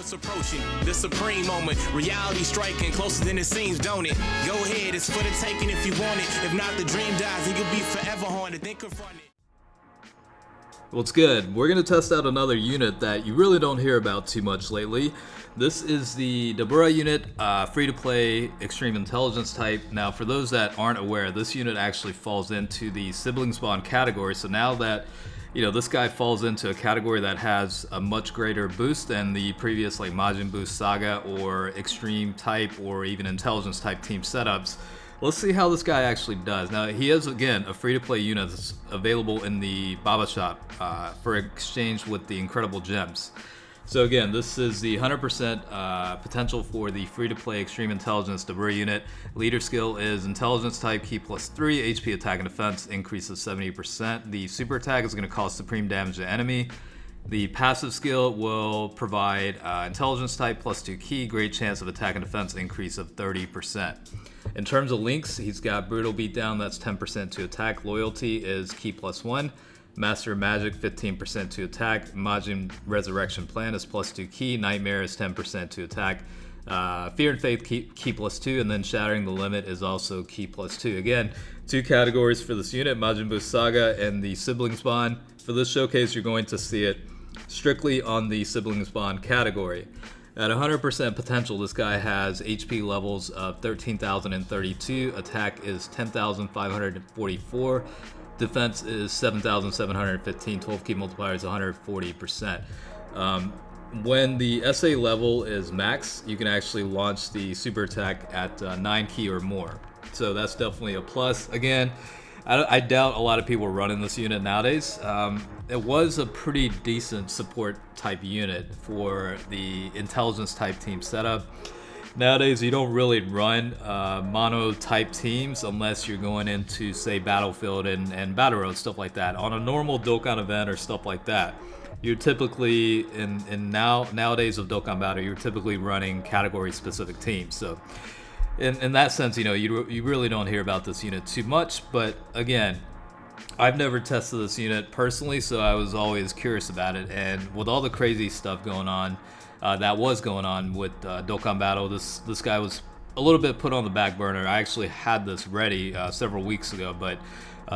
it's approaching the supreme moment. Reality striking closer than it seems, don't it? Go ahead, it's for the taking if you want it. If not, the dream dies and you'll be forever haunted. Then confront it. What's good? We're going to test out another unit that you really don't hear about too much lately. This is the Dabura unit, free-to-play extreme intelligence type. Now, for those that aren't aware, this unit actually falls into the sibling spawn category. So now that this guy falls into a category that has a much greater boost than the previous like Majin boost Saga or extreme type or even intelligence type team setups. Let's see how this guy actually does. Now, he is, again, a free-to-play unit that's available in the Baba shop for exchange with the incredible gems. So again, this is the 100% potential for the free-to-play extreme intelligence Dabura unit. Leader skill is intelligence type, Ki +3, HP attack and defense increases 70%. The super attack is going to cause supreme damage to enemy. The passive skill will provide intelligence type +2 Ki, great chance of attack and defense increase of 30%. In terms of links, he's got brutal beatdown, that's 10% to attack. Loyalty is Ki +1. Master Magic 15% to attack. Majin Resurrection Plan is +2 Ki. Nightmare is 10% to attack. Fear and Faith Ki +2, and then Shattering the Limit is also Ki +2. Again, two categories for this unit, Majin Buu Saga and the Sibling Spawn. For this showcase, you're going to see it strictly on the Sibling Spawn category. At 100% potential, this guy has HP levels of 13,032, attack is 10,544, defense is 7,715, 12 Ki Multiplier is 140%. When the SA level is max, you can actually launch the super attack at 9 Ki or more. So that's definitely a plus. Again, I doubt a lot of people are running this unit nowadays. It was a pretty decent support type unit for the intelligence type team setup. Nowadays, you don't really run mono type teams unless you're going into, say, Battlefield and Battle Road, stuff like that. On a normal Dokkan event or stuff like that, you're typically nowadays of Dokkan Battle, you're typically running category specific teams. So in that sense, you really don't hear about this unit too much. But again, I've never tested this unit personally, so I was always curious about it. And with all the crazy stuff going on, that was going on with Dokkan Battle, this guy was a little bit put on the back burner. I actually had this ready several weeks ago, but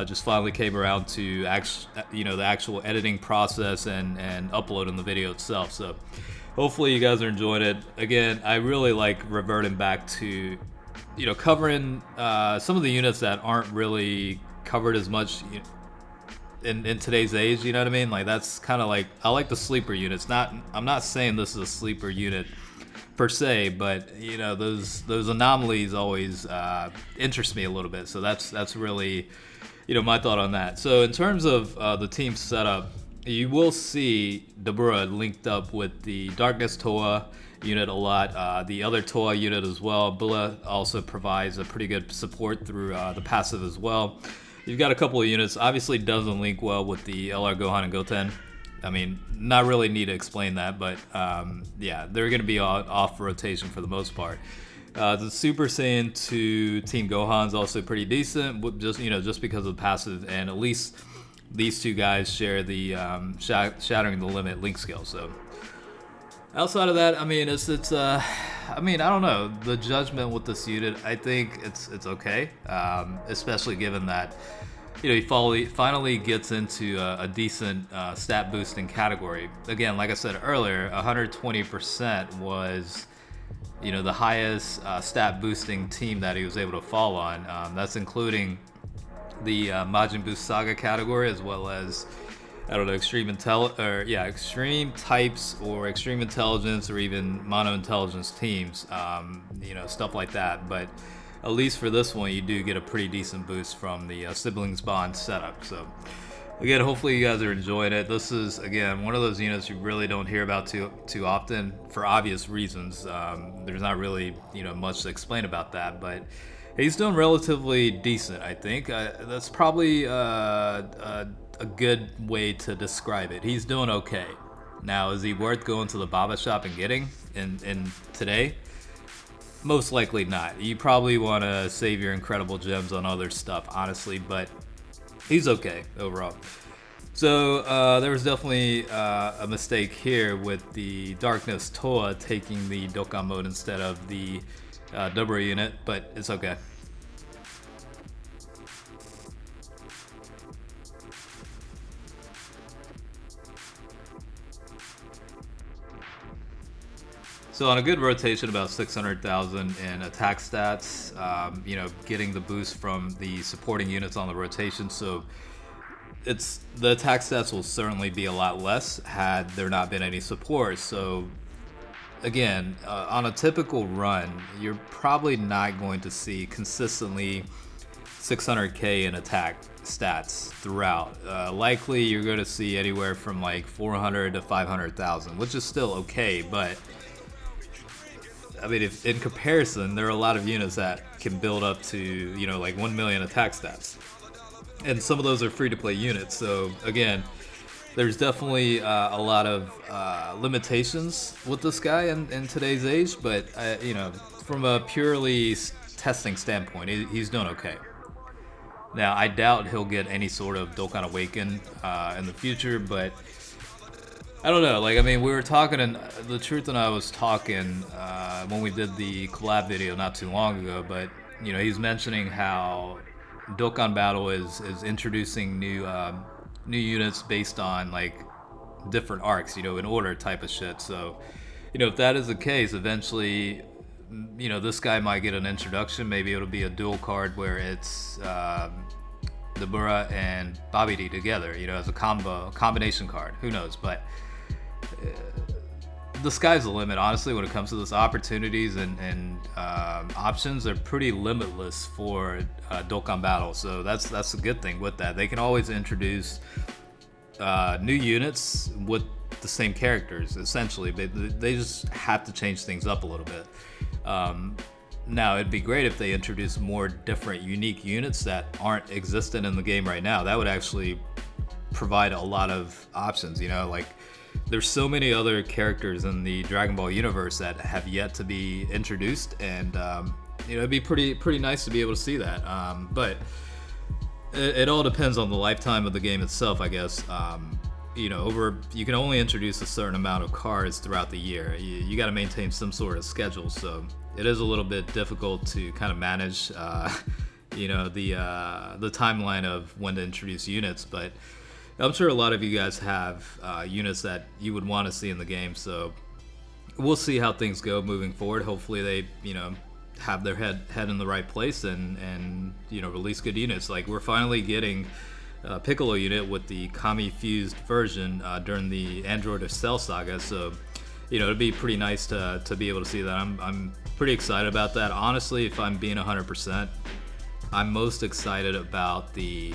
just finally came around to the actual editing process and uploading the video itself. So hopefully you guys are enjoying it. Again, I really like reverting back to covering some of the units that aren't really covered as much in today's age, you know what I mean? Like, that's kind of like, I like the sleeper units. I'm not saying this is a sleeper unit per se, but those anomalies always interest me a little bit. So that's really my thought on that. So in terms of the team setup, you will see Dabura linked up with the Darkness Toa unit a lot, the other Toa unit as well. Bula also provides a pretty good support through the passive as well. You've got a couple of units. Obviously doesn't link well with the LR Gohan and Goten. I mean, not really need to explain that, but yeah, they're going to be off rotation for the most part. The Super Saiyan 2 Team Gohan's also pretty decent, just because of the passive, and at least these two guys share the Shattering the Limit link skill. So outside of that, I mean, I don't know, the judgment with this unit, I think it's okay, especially given that he finally gets into a decent stat boosting category. Again, like I said earlier, 120% was the highest stat boosting team that he was able to fall on. That's including the Majin Buu Saga category, as well as extreme types or extreme intelligence or even mono intelligence teams, stuff like that. But at least for this one, you do get a pretty decent boost from the siblings bond setup. So again, hopefully you guys are enjoying it. This is, again, one of those units you really don't hear about too often for obvious reasons. There's not really much to explain about that, but he's doing relatively decent, I think. That's probably a good way to describe it. He's doing okay. Now, is he worth going to the Baba shop and getting in today? Most likely not. You probably want to save your incredible gems on other stuff, honestly, but he's okay overall. So there was definitely a mistake here with the Darkness Toa taking the Dokkan mode instead of the Dabura unit, but it's okay. So on a good rotation, about 600,000 in attack stats, you know, getting the boost from the supporting units on the rotation. So the attack stats will certainly be a lot less had there not been any support. So again, on a typical run, you're probably not going to see consistently 600k in attack stats throughout. Likely you're going to see anywhere from like 400 to 500,000, which is still okay, but I mean, if in comparison, there are a lot of units that can build up to, you know, like 1 million attack stats. And some of those are free-to-play units. So, again, there's definitely a lot of limitations with this guy in today's age. But, you know, from a purely testing standpoint, he's doing okay. Now, I doubt he'll get any sort of Dokkan Awaken in the future, but I don't know, like, I mean, we were talking, and the Truth and I was talking when we did the collab video not too long ago, but, you know, he's mentioning how Dokkan Battle is introducing new units based on, like, different arcs, you know, in order type of shit. So, you know, if that is the case, eventually, you know, this guy might get an introduction. Maybe it'll be a dual card where it's Dabura and Babidi together, you know, as a combination card. Who knows? But the sky's the limit, honestly, when it comes to this. Opportunities and options are pretty limitless for Dokkan Battle, so that's a good thing with that. They can always introduce new units with the same characters, essentially, but they just have to change things up a little bit. Now, it'd be great if they introduced more different, unique units that aren't existent in the game right now. That would actually provide a lot of options, you know, like, there's so many other characters in the Dragon Ball universe that have yet to be introduced, and you know, it'd be pretty nice to be able to see that. But it all depends on the lifetime of the game itself, I guess. You know, you can only introduce a certain amount of cards throughout the year. You got to maintain some sort of schedule, so it is a little bit difficult to kind of manage, you know, the timeline of when to introduce units, but I'm sure a lot of you guys have units that you would want to see in the game, so we'll see how things go moving forward. Hopefully they, you know, have their head in the right place and you know, release good units. Like, we're finally getting a Piccolo unit with the Kami fused version during the Android of Cell Saga, so you know, it'd be pretty nice to be able to see that. I'm pretty excited about that. Honestly, if I'm being 100%, I'm most excited about the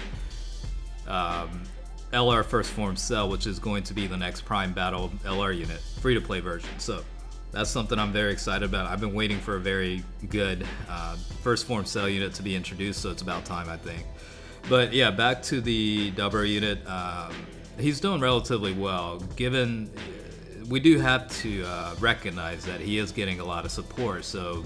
LR First Form Cell, which is going to be the next Prime Battle LR unit, free-to-play version. So that's something I'm very excited about. I've been waiting for a very good First Form Cell unit to be introduced, so it's about time, I think. But yeah, back to the Dabura unit. He's doing relatively well, given we do have to recognize that he is getting a lot of support. So,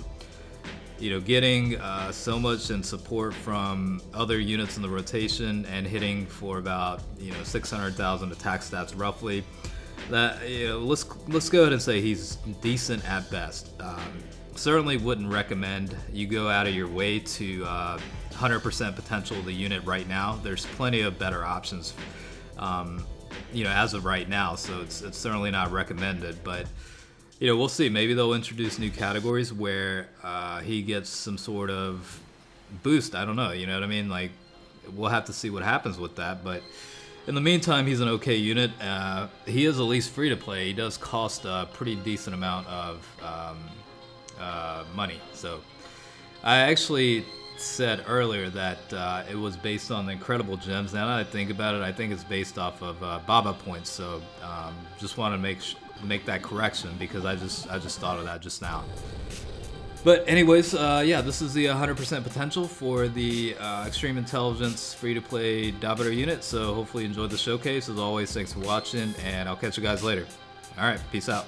you know, getting so much in support from other units in the rotation and hitting for about, you know, 600,000 attack stats roughly, that, you know, let's go ahead and say he's decent at best. Certainly wouldn't recommend you go out of your way to 100% potential of the unit right now. There's plenty of better options, you know, as of right now, so it's certainly not recommended, but you know, we'll see. Maybe they'll introduce new categories where he gets some sort of boost. I don't know, you know what I mean? Like, we'll have to see what happens with that, but in the meantime, he's an okay unit. He is at least free to play. He does cost a pretty decent amount of money. So I actually said earlier that it was based on the incredible gems. Now that I think about it, I think it's based off of Baba points. So just want to make that correction, because I just thought of that just now. But anyways, yeah, this is the 100% potential for the Extreme Intelligence free-to-play Dabura unit. So hopefully you enjoyed the showcase. As always, thanks for watching, and I'll catch you guys later. All right, peace out.